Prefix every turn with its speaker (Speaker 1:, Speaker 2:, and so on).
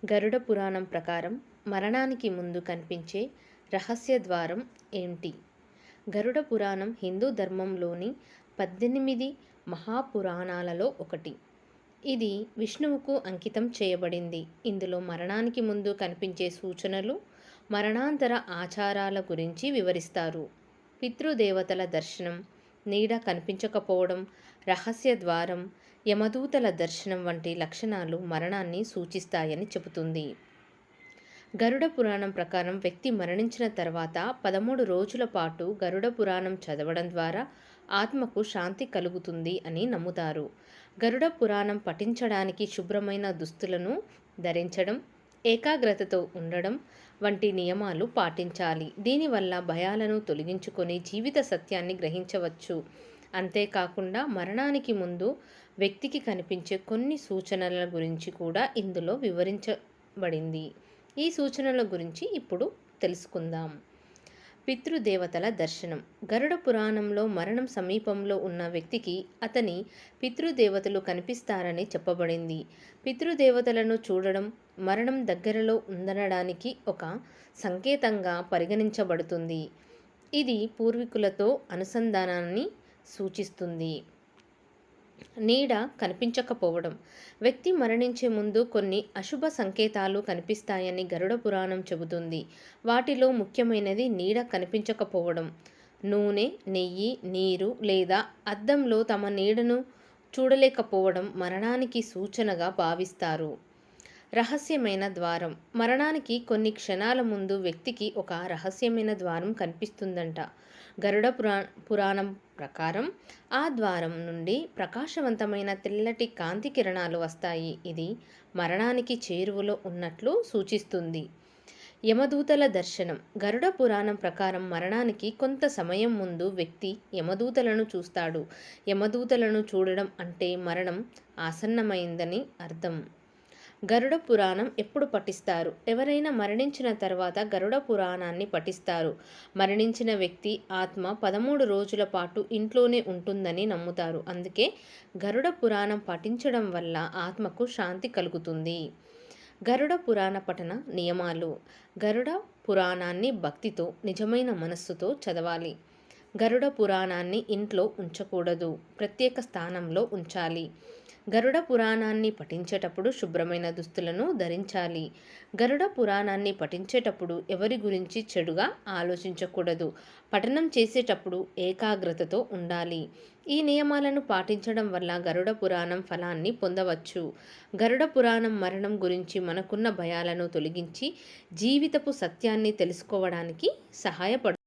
Speaker 1: గరుడ పురాణం ప్రకారం మరణానికి ముందు కనిపించే రహస్య ద్వారం ఏంటి? గరుడ పురాణం హిందూ ధర్మంలోని 18 మహాపురాణాలలో ఒకటి. ఇది విష్ణువుకు అంకితం చేయబడింది. ఇందులో మరణానికి ముందు కనిపించే సూచనలు, మరణాంతర ఆచారాల గురించి వివరిస్తారు. పితృదేవతల దర్శనం, నీడ కనిపించకపోవడం, రహస్య ద్వారం, యమదూతల దర్శనం వంటి లక్షణాలు మరణాన్ని సూచిస్తాయని చెబుతుంది. గరుడ పురాణం ప్రకారం వ్యక్తి మరణించిన తర్వాత 13 రోజుల పాటు గరుడ పురాణం చదవడం ద్వారా ఆత్మకు శాంతి కలుగుతుంది అని నమ్ముతారు. గరుడ పురాణం పఠించడానికి శుభ్రమైన దుస్తులను ధరించడం, ఏకాగ్రతతో ఉండడం వంటి నియమాలు పాటించాలి. దీనివల్ల భయాలను తొలగించుకొని జీవిత సత్యాన్ని గ్రహించవచ్చు. అంతేకాకుండా మరణానికి ముందు వ్యక్తికి కనిపించే కొన్ని సూచనల గురించి కూడా ఇందులో వివరించబడింది. ఈ సూచనల గురించి ఇప్పుడు తెలుసుకుందాం. పితృదేవతల దర్శనం. గరుడ పురాణంలో మరణం సమీపంలో ఉన్న వ్యక్తికి అతని పితృదేవతలు కనిపిస్తారని చెప్పబడింది. పితృదేవతలను చూడడం మరణం దగ్గరలో ఉందనడానికి ఒక సంకేతంగా పరిగణించబడుతుంది. ఇది పూర్వీకులతో అనుసంధానాన్ని సూచిస్తుంది. నీడ కనిపించకపోవడం. వ్యక్తి మరణించే ముందు కొన్ని అశుభ సంకేతాలు కనిపిస్తాయని గరుడ పురాణం చెబుతుంది. వాటిలో ముఖ్యమైనది నీడ కనిపించకపోవడం. నూనె, నెయ్యి, నీరు లేదా అద్దంలో తమ నీడను చూడలేకపోవడం మరణానికి సూచనగా భావిస్తారు. రహస్యమైన ద్వారం. మరణానికి కొన్ని క్షణాల ముందు వ్యక్తికి ఒక రహస్యమైన ద్వారం కనిపిస్తుందంట. గరుడ పురాణం ప్రకారం ఆ ద్వారం నుండి ప్రకాశవంతమైన తెల్లటి కాంతి కిరణాలు వస్తాయి. ఇది మరణానికి చేరువలో ఉన్నట్లు సూచిస్తుంది. యమదూతల దర్శనం. గరుడ పురాణం ప్రకారం మరణానికి కొంత సమయం ముందు వ్యక్తి యమదూతలను చూస్తాడు. యమదూతలను చూడడం అంటే మరణం ఆసన్నమైందని అర్థం. గరుడ పురాణం ఎప్పుడు పఠిస్తారు? ఎవరైనా మరణించిన తర్వాత గరుడ పురాణాన్ని పఠిస్తారు. మరణించిన వ్యక్తి ఆత్మ 13 రోజుల పాటు ఇంట్లోనే ఉంటుందని నమ్ముతారు. అందుకే గరుడ పురాణం పఠించడం వల్ల ఆత్మకు శాంతి కలుగుతుంది. గరుడ పురాణ పఠన నియమాలు. గరుడ పురాణాన్ని భక్తితో, నిజమైన మనస్సుతో చదవాలి. గరుడ పురాణాన్ని ఇంట్లో ఉంచకూడదు, ప్రత్యేక స్థానంలో ఉంచాలి. గరుడ పురాణాన్ని పఠించేటప్పుడు శుభ్రమైన దుస్తులను ధరించాలి. గరుడ పురాణాన్ని పఠించేటప్పుడు ఎవరి గురించి చెడుగా ఆలోచించకూడదు. పఠనం చేసేటప్పుడు ఏకాగ్రతతో ఉండాలి. ఈ నియమాలను పాటించడం వల్ల గరుడ పురాణం ఫలాన్ని పొందవచ్చు. గరుడ పురాణం మరణం గురించి మనకున్న భయాలను తొలగించి జీవితపు సత్యాన్ని తెలుసుకోవడానికి సహాయపడుతుంది.